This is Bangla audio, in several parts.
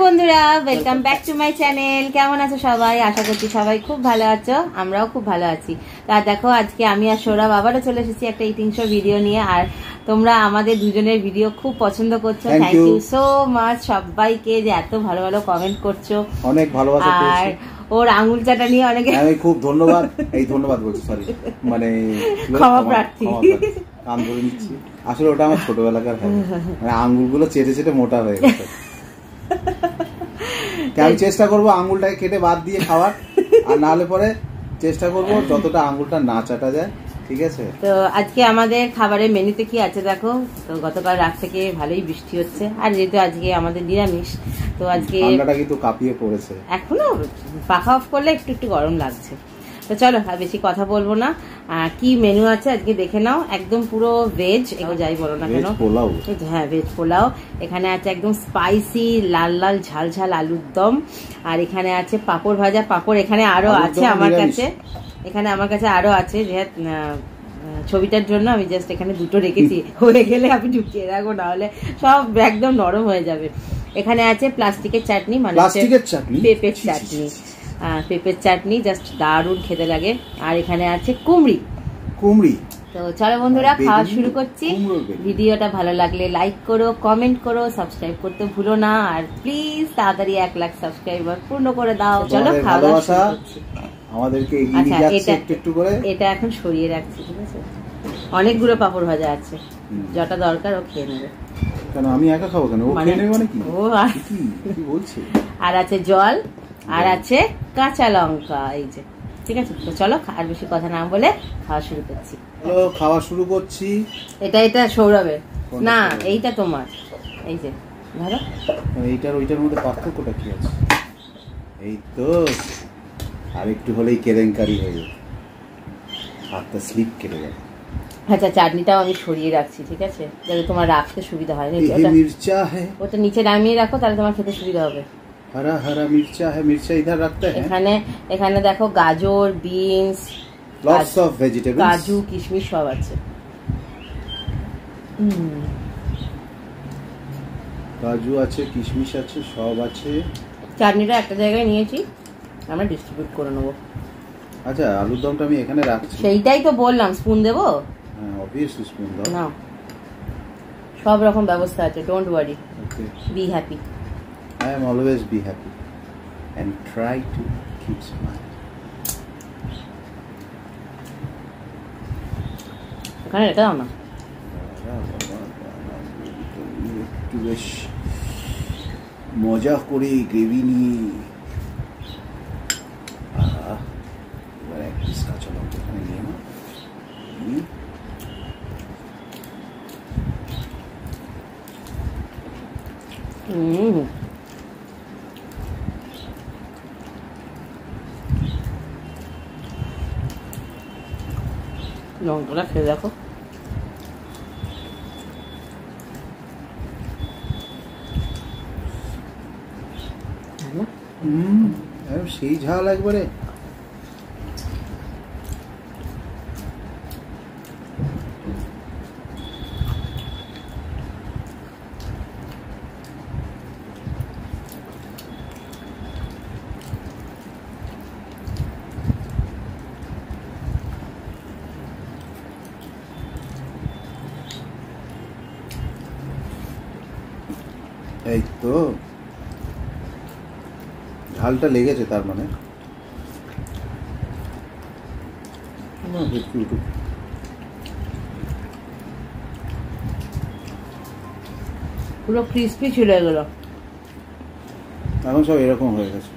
বন্ধুরা, welcome back to my channel. কেমন আছো সবাই? আশা করছি সবাই খুব ভালো আছো, আমরাও খুব ভালো আছি। তা দেখো, আজকে আমি আর সৌরভ আবারও চলে এসেছি একটা ইটিং শো ভিডিও নিয়ে। আর তোমরা আমাদের দুজনের ভিডিও খুব পছন্দ করছো, থ্যাংক ইউ সো মাচ সবাইকে যে এত ভালো ভালো কমেন্ট করছো, অনেক ভালোবাসা পেয়েছি। আর ওর আঙুল চাটা নিয়ে অনেকে আমি খুব ধন্যবাদ, এই ধন্যবাদ বলছি, সরি মানে ক্ষমা প্রার্থী। কান ধরে নিচ্ছি, আসলে ওটা আমার ছোটবেলাকার হ্যাবিট, মানে আঙ্গুলগুলো চেটে চেটে মোটা হয়ে গেছে। আমি চেষ্টা করবো আঙ্গুলটাকে কেটে বাদ দিয়ে খাওয়ার, আর নাহলে পরে চেষ্টা করবো যতটা আঙ্গুলটা না চাটা যায়। ঠিক আছে, তো আজকে আমাদের খাবারের মেনুতে কি আছে দেখো। তো গতকাল রাত থেকে ভালোই বৃষ্টি হচ্ছে, আর যেহেতু আজকে আমাদের নিরামিষ, তো আজকে ঠান্ডাটা কিন্তু কাঁপিয়ে পড়েছে, এখনো পাখা অফ করলে একটু একটু গরম লাগছে। তো চলো আর বেশি কথা বলবো না, কি মেনু আছে আজকে দেখে নাও। একদম পুরো ভেজ, এগো যাই বলো না কেন, পোলাও। হ্যাঁ, ভেজ পোলাও। এখানে আছে একদম স্পাইসি লাল লাল ঝাল ঝাল আলুর দম, আর এখানে আছে পাঁপড় ভাজা। পাঁপড় এখানে আরো আছে আমার কাছে, এখানে আমার কাছে আরো আছে, যে ছবিটার জন্য আমি জাস্ট এখানে দুটো রেখেছি, হয়ে গেলে আমি ঢুকিয়ে রাখবো, নাহলে সব একদম নরম হয়ে যাবে। এখানে আছে প্লাস্টিকের চাটনি, মানে পেঁপের চাটনি, পেঁপের চাটনি জাস্ট দারুণ খেতে লাগে। আর এখানে আছে কুমড়ি। তো চলো বন্ধুরা, খাওয়া শুরু করছি। ভিডিওটা ভালো লাগলে লাইক করো, কমেন্ট করো, সাবস্ক্রাইব করতে ভুলো না, আর প্লিজ তাড়াতাড়ি 1 লাখ সাবস্ক্রাইবার পূর্ণ করে দাও। চলো খাওয়া দাওয়া শুরু করছি। আমাদেরকে এগিয়ে নিয়ে যাচ্ছে একটু একটু করে। এটা এখন সরিয়ে রাখছি, ঠিক আছে? অনেকগুলো পাঁপড় ভাজা আছে, যটা দরকার ও খেয়ে নেবে। কেন আমি একা খাবো কেন? ও খেয়ে নেবে মানে কি? ও কি বলছে? আর আছে জল, আর আছে কাঁচা লঙ্কা, এই যে। ঠিক আছে, তো চলো আর বেশি কথা না বলে খাওয়া শুরু করছি। চলো খাওয়া শুরু করছি। এটা সৌরভের না, এইটা তোমার। এই যে ধরো, এইটার ওইটার মধ্যে পার্থক্যটা কি আছে? এই তো আর একটু হলেই কেলেঙ্কারি হয়ে যাবে, হাতটা স্লিপ কেটে যাবে। আচ্ছা, চাটনিটাও আমি সরিয়ে রাখছি, ঠিক আছে, যাতে তোমার রাখতে সুবিধা হয়। মির্চা হ্যাঁ, ওটা নিচে নামিয়ে রাখো, তাহলে তোমার খেতে সুবিধা হবে। हरा हरा मिर्चा है, मिर्चा इधर रखते हैं। এখানে দেখো গাজর, বিনস, লটস অফ ভেজিটেবলস, কাজু, কিশমিশ সব আছে। কাজু আছে, কিশমিশ আছে, সব আছে। চাটনিটা একটা জায়গায় নিয়েছি, আমরা ডিস্ট্রিবিউট করে নেবো। আচ্ছা, আলুর দমটা আমি এখানে রাখছি। সেইটাই তো বললাম, স্পুন দেবো? হ্যাঁ, অবভিয়াসলি স্পুন দাও না, সব রকম ব্যবস্থা আছে, don't worry, okay, be happy. I am always be happy and try to keep smiling. এখানে রেখে দাও না, একটু বেশ মজা করে গ্রেভি নিয়ে। এবার এক পিস কাঁচা লঙ্কা এখানে নিয়ে নাও। লঙ্কাটা খেয়ে দেখো। সেই ঝাল একবারে। এই তো ঝালটা লেগেছে, তার মানে পুরো ক্রিস্পি ছিল এগুলো, এখন সব এরকম হয়ে গেছে।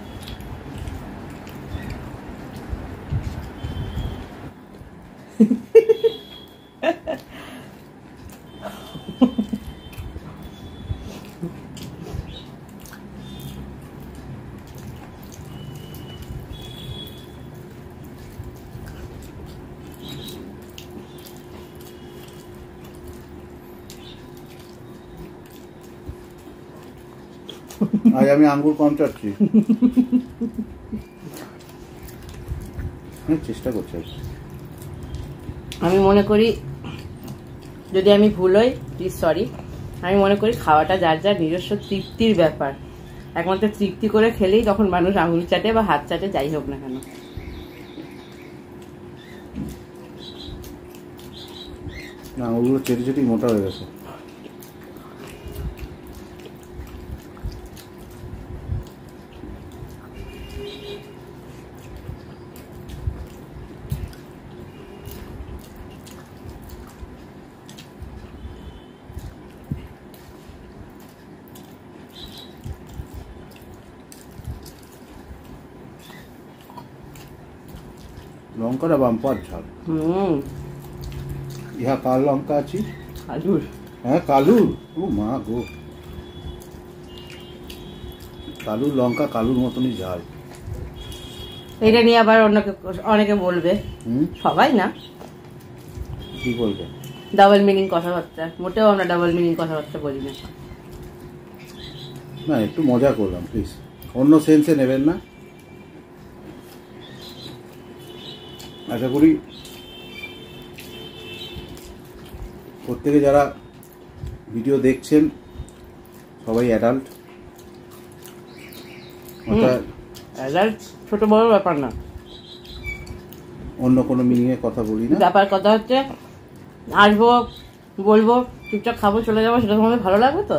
আজ আমি আঙ্গুর কম চাচ্ছি, চেষ্টা করছি। আমি মনে করি, যদি আমি ভুল হই প্লিজ সরি, আমি মনে করি খাওয়াটা যার যার নিজস্ব তৃপ্তির ব্যাপার। একমাত্র তৃপ্তি করে খেলেই তখন মানুষ আঙুল চাটে বা হাত চাটে, যাই হোক না কেন। না ওগুলো চেটে চেটেই মোটা হয়ে গেছে। লঙ্কাটা বাম্পার ঝাল। ইহা কাল লঙ্কা আছি, কালুর। হ্যাঁ কালুর, ও মা গো, কালুর লঙ্কা কালুর মতনই ঝাল। এটা নিয়ে আবার অনেকে বলবে, সবাই না, কি বলবে? ডাবল মিনিং কথাবার্তা। মোটেও আমরা ডাবল মিনিং কথাবার্তা বলি না। না একটু মজা করলাম, প্লিজ অন্য সেন্সে নেবেন না। আশা করি প্রত্যেকে যারা ভিডিও দেখছেন সবাই অ্যাডাল্ট। অ্যাডাল্ট ছোট বড় ব্যাপার না, অন্য কোনো মিনিংয়ে কথা বলি না। ব্যাপার কথা হচ্ছে আসবো, বলবো, চুপচাপ খাবো, চলে যাবো, সেটা তোমাদের ভালো লাগবে তো?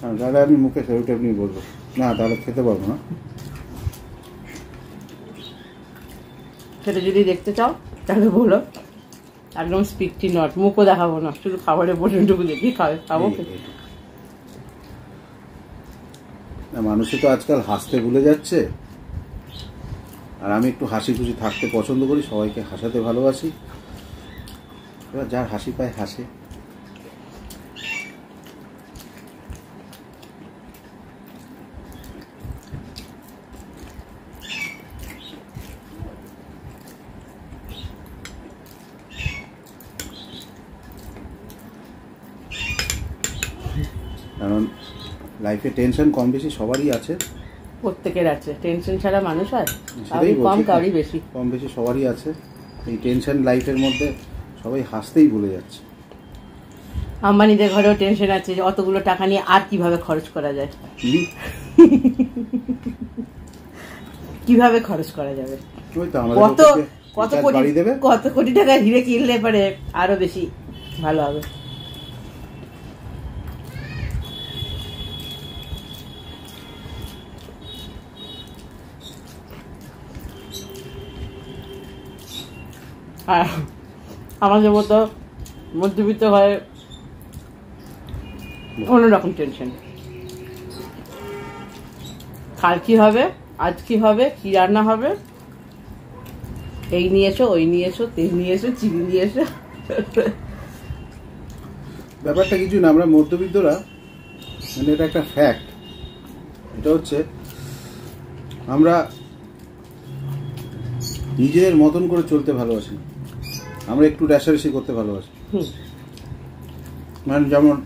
হ্যাঁ দাদা আমি মুখে সেরোটা আপনি বলবো না, তাহলে খেতে পারবো না। সেটা যদি দেখতে চাও তাহলে বলো, একদম স্পিকটি নট, মুখও দেখাবো না, শুধু খাবারের বোতলটুকু দেখি খাবো। না মানুষে তো আজকাল হাসতে ভুলে যাচ্ছে, আর আমি একটু হাসি খুশি থাকতে পছন্দ করি, সবাইকে হাসাতে ভালোবাসি। এবার যার হাসি পায় হাসে। কারণ লাইফে টেনশন কম বেশি সবারই আছে, প্রত্যেকের আছে। টেনশন ছাড়া মানুষ হয়? সেটাই কম বলছি, কাউরি বেশি, কম বেশি সবারই আছে। এই টেনশন লাইফের মধ্যে সবাই হাসতেই ভুলে যাচ্ছে। আম্বানিদের ঘরেও টেনশন আছে যে অতগুলো টাকা নিয়ে আর কিভাবে খরচ করা যায়, কিভাবে খরচ করা যাবে, কত কোটি টাকা হিরে কিনলে পরে আরো বেশি ভালো হবে। আর আমাদের মতো মধ্যবিত্ত ঘরে অন্যরকম টেনশন। কাল কি হবে, আজ কি হবে, কি রান্না হবে, এই নিয়ে এসো, ওই নিয়ে এসো, তেল নিয়ে এসো, চিনি নিয়ে এসো। ব্যাপারটা কিছু না, আমরা মধ্যবিত্তরা, মানে এটা একটা ফ্যাক্ট, এটা হচ্ছে আমরা নিজেদের মতন করে চলতে ভালোবাসি, আমরা একটু রেশারেশি করতে ভালোবাসি। মানে যেমন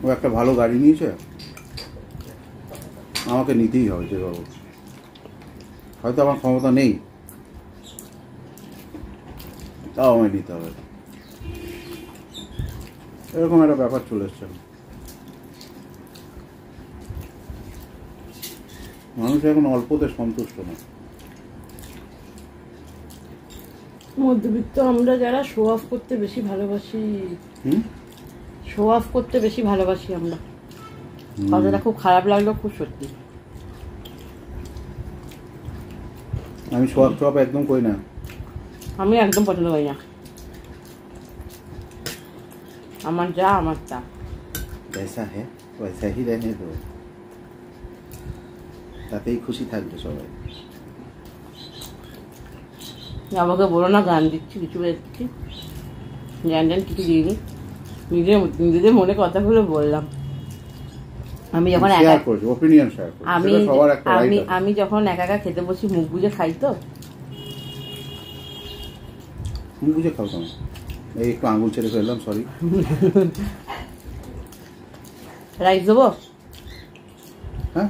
ও একটা ভালো গাড়ি নিয়েছে, আমাকে নিতেই হবে, যে বাবু হয়তো আমার ক্ষমতা নেই, তাও আমায় নিতে হবে, এরকম একটা ব্যাপার চলে এসছে। মানুষ এখন অল্পতে সন্তুষ্ট না। মধ্যবিত্ত আমরা যারা শো অফ করতে বেশি ভালোবাসি, শো অফ করতে বেশি ভালোবাসি আমরা। কথাটা খুব খারাপ লাগলো, খুব সত্যি। আমি শো অফ একদম করি না, আমি একদম পছন্দ করি না। আমার যা আমার তা, জৈসা হ্যাঁ ওইসা হি রহনে দো, তাতেই খুশি থাকবে সবাই। আমাকে বলো না গান দিচ্ছি, কিছু দিচ্ছি, জ্ঞান কিছু দিইনি, নিজেদের মনে কথাগুলো বললাম। আমি যখন আমি যখন একা একা খেতে বসি মুখ বুঝে খাই, তো মুখ বুঝে খাও কেন? এই একটু আঙুল ছেড়ে ফেললাম, সরি। রাইস দেবো? হ্যাঁ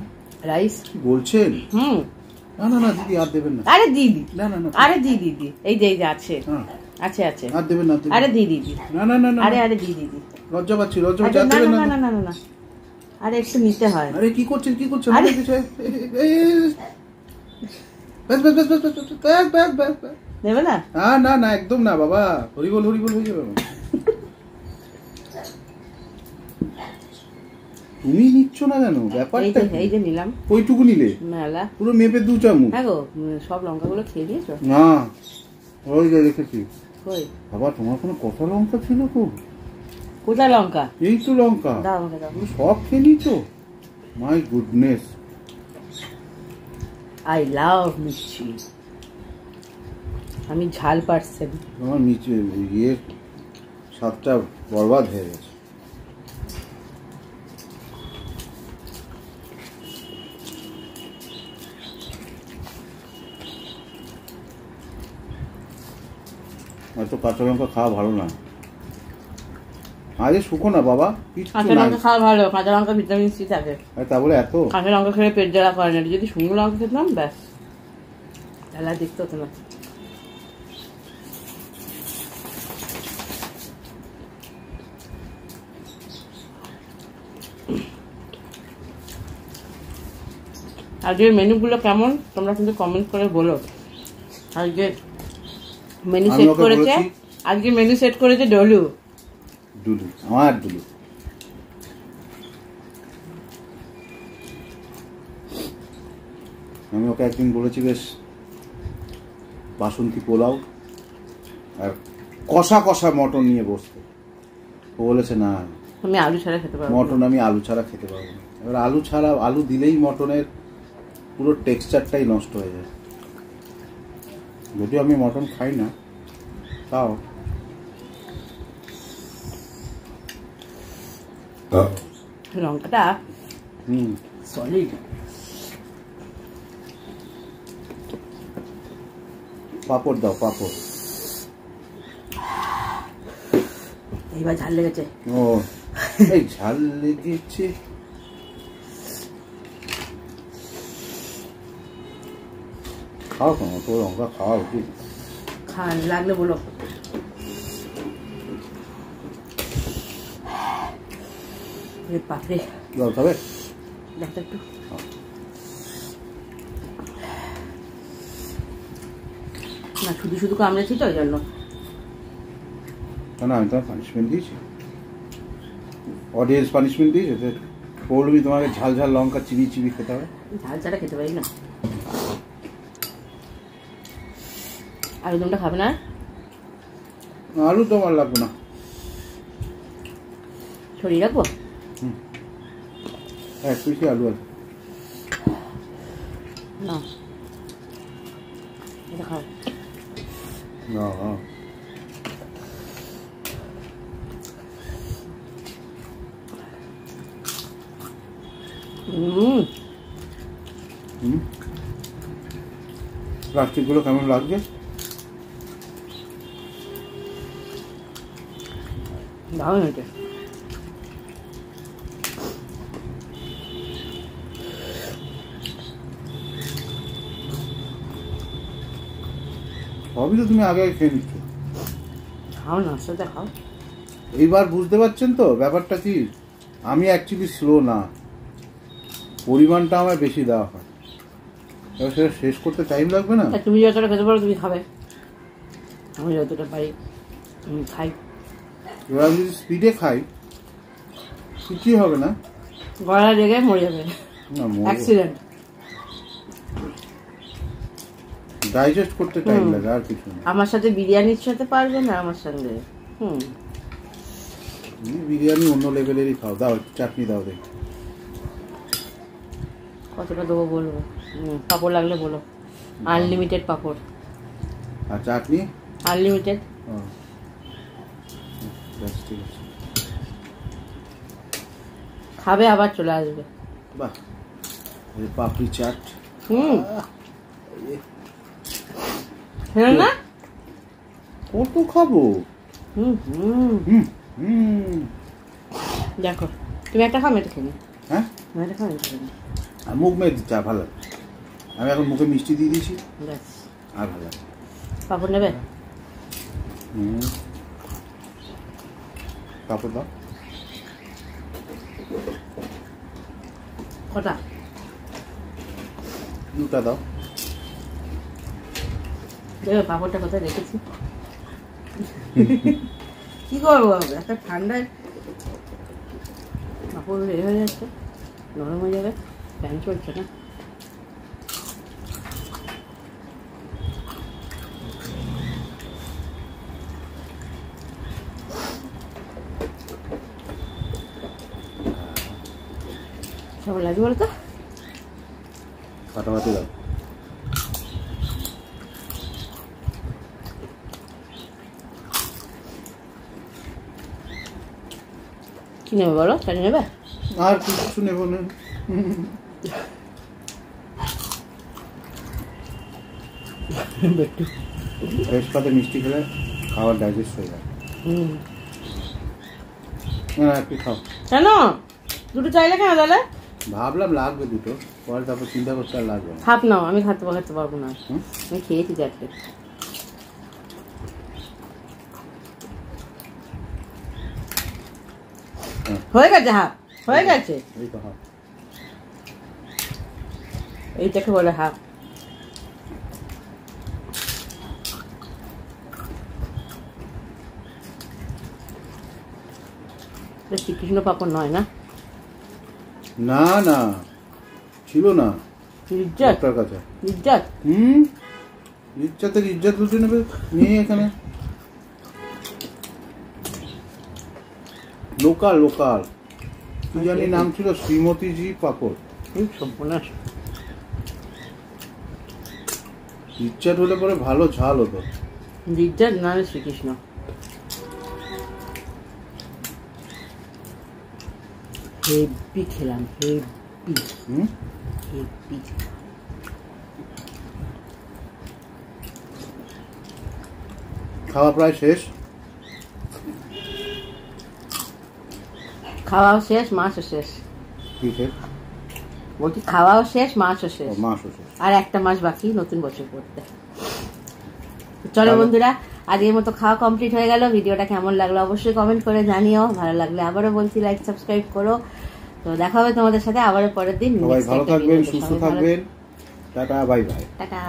রাইস বলছেন? না না না দিদি আর দেবেন না। আরে দিদি, না না না, আরে দিদি, এই যে আছে, আছে আছে, আর দেবেন না। আরে দিদি, না না না না, আরে দিদি, লজ্জা পাচ্ছি, লজ্জা পাচ্ছি, আর দেবেন না। না না না না, আরে একটু নিতে হয়। আরে কি করছেন কি করছেন? দেবে না? না না একদম না বাবা, হরিবল হরিবল হয়ে যাবে। তুমি নিচ্ছ না কেন? ব্যাপারটা এই যে নিলাম। ওইটুকু নিলে মেলা পুরো মেপে 2 চামচ। হ্যাঁ গো, সব লঙ্কাগুলো খেয়ে দিয়েছো? না ওই যে রেখেছি। কই বাবা তোমার কোনো কটা লঙ্কা ছিল তো? কোথা লঙ্কা? এই তো লঙ্কা। দাও আমাকে দাও। সব খেয়ে নিচ্ছো? My goodness. আই লাভ মিষ্টি। আমি ঝাল পারছেন। আমার নিচে ইয়ে স্বাদটা বরবাদ হয়ে গেছে। হয়তো কাঁচা লঙ্কা খাওয়া ভালো না। আরে শুকো না বাবা, কাঁচা লঙ্কা খাওয়া ভালো, কাঁচা লঙ্কা ভিটামিন সি থাকে। তা বলে এত কাঁচা লঙ্কা খেলে পেট জ্বালা করে না। যদি শুকনো লঙ্কা খেতাম ব্যাস জ্বালা দেখতে হতো না। আজকের মেনুগুলো কেমন তোমরা কিন্তু কমেন্ট করে বলো। আজকে মেনু সেট করেছে, আজকে মেনু সেট করেছে ডলু। ডুলু আমার ডুলু। আমি ওকে একদিন বলেছি বেশ বাসন্তী পোলাও আর কষা কষা মটন নিয়ে বসতে। ও বলেছে না আমি আলু ছাড়া খেতে পারবো। মটন আমি আলু ছাড়া খেতে পারবো না। এবার আলু ছাড়া, আলু দিলেই মটনের পুরো টেক্সচারটাই নষ্ট হয়ে যায়। যদিও আমি মটন খাই না, তাও লঙ্কাটা সলিড। পাপড় দাও, পাপড়। এইবার ঝাল লেগেছে। ও এই ঝাল লেগেছে। খাও কেন? তো লঙ্কা খাওয়া উচিত। খান লাগলে বলো। বাপরে জল খাবে? দেখো একটু। না শুধু শুধু কামড়েছি তো ওই জন্য। না আমি তোমার পানিশমেন্ট দিয়েছি, অডিয়েন্স পানিশমেন্ট দিয়েছে যে বলবি তোমাকে ঝাল ঝাল লঙ্কা চিবি চিবি খেতে হবে। ঝাল ছাড়া খেতে পারি না। আলুদমটা খাবে না? আলু তো আমার লাগবে না, ছড়িয়ে রাখবো। এক পিসি আলু আছে। না এটা খাও। না প্লাস্টিকগুলো কেমন লাগছে? দারুণ হয়েছে। সবই তো তুমি আগে খেয়ে নিচ্ছ। খাও না, সাথে খাও। এইবার বুঝতে পারছেন তো ব্যাপারটা কি? আমি অ্যাকচুয়ালি স্লো না, পরিমাণটা আমার বেশি দেওয়া হয়, এবার সেটা শেষ করতে টাইম লাগবে না। তুমি যতটা খেতে পারো তুমি খাবে, আমি যতটা পারি আমি খাই। এবার আমি যদি স্পিডে খাই কিছুই হবে না, গলা লেগে মরে যাবে, অ্যাক্সিডেন্ট। ডাইজেস্ট করতে টাইম লাগে আর কিছু না। আমার সাথে বিরিয়ানির সাথে পারবে না আমার সঙ্গে। বিরিয়ানি অন্য লেভেলেরই খাও। দাও চাটনি দাও দেখি। কতটা দেবো বলবো, পাঁপড় লাগলে বলো। আনলিমিটেড পাঁপড়। আর চাটনি আনলিমিটেড। ঠিক আছে, খাবে আবার চলে আসবে। বাহ, পাপড়ি চাট। না কত খাবো? দেখো তুমি একটা খাও, এটা খেয়ে। হ্যাঁ এটা খাও, এটা খেয়ে। আর মুখ মেয়ে চা ভালো লাগে। আমি এখন মুখে মিষ্টি দিয়ে দিয়েছি, আর ভালো লাগে। পাপড় নেবে? পাপড় দাও। কটা? দুটা দাও। দেখো পাঁপড়টা কোথায় রেখেছি। কি করবো একটা ঠান্ডায় পাঁপড় রেডি হয়ে যাচ্ছে, নরম হয়ে যাবে, ফ্যান চলছে না। কেমন লাগবে বলতো? ফাটাফাটি দাও। কি নেবে বলো? চাটনি নেবে? আর কিছু নেবো না। ফ্রেশ পাতে মিষ্টি খেলে খাবার ডাইজেস্ট হয়ে যায়। একটু খাও। কেন দুটো চাইলে কেন তাহলে? ভাবলাম লাগবে দুটো, পরে তারপর চিন্তা করতে আর লাগবে না। খাপ নাও, আমি খেতে পারবো না। আমি খেয়েছি চারটে। হয়ে গেছে হাফ, হয়ে গেছে। এই তো হাফ। এইটাকে বলে হাফ। শ্রীকৃষ্ণ পাপড় নয় না? না না, ছিল না ইজ্জত কাছে। ইজ্জত ইজ্জতের ইজ্জত লুটে নেবে নিয়ে এখানে। লোকাল লোকাল কি জানি নাম ছিল, শ্রীমতীজি পাপড়। সম্পূর্ণ ইজ্জত হলে পরে ভালো ঝাল হতো। ইজ্জত না শ্রীকৃষ্ণ। হেভি খেলাম, হেভি হেভি। খাওয়া প্রায় শেষ। খাওয়াও শেষ, মাছও শেষ। কি শেষ? বলছি খাওয়াও শেষ, মাছও শেষ। মাছও শেষ। আর একটা মাস বাকি নতুন বছর পড়তে। চলো বন্ধুরা, আজকের মতো খাওয়া কমপ্লিট হয়ে গেল। ভিডিওটা কেমন লাগলো অবশ্যই কমেন্ট করে জানিও। ভালো লাগলে আবারও বলছি লাইক সাবস্ক্রাইব করো। তো দেখা হবে তোমাদের সাথে আবারও পরের দিন। সবাই ভালো থাকবেন, সুস্থ থাকবেন। Tata, bye bye. টাটা।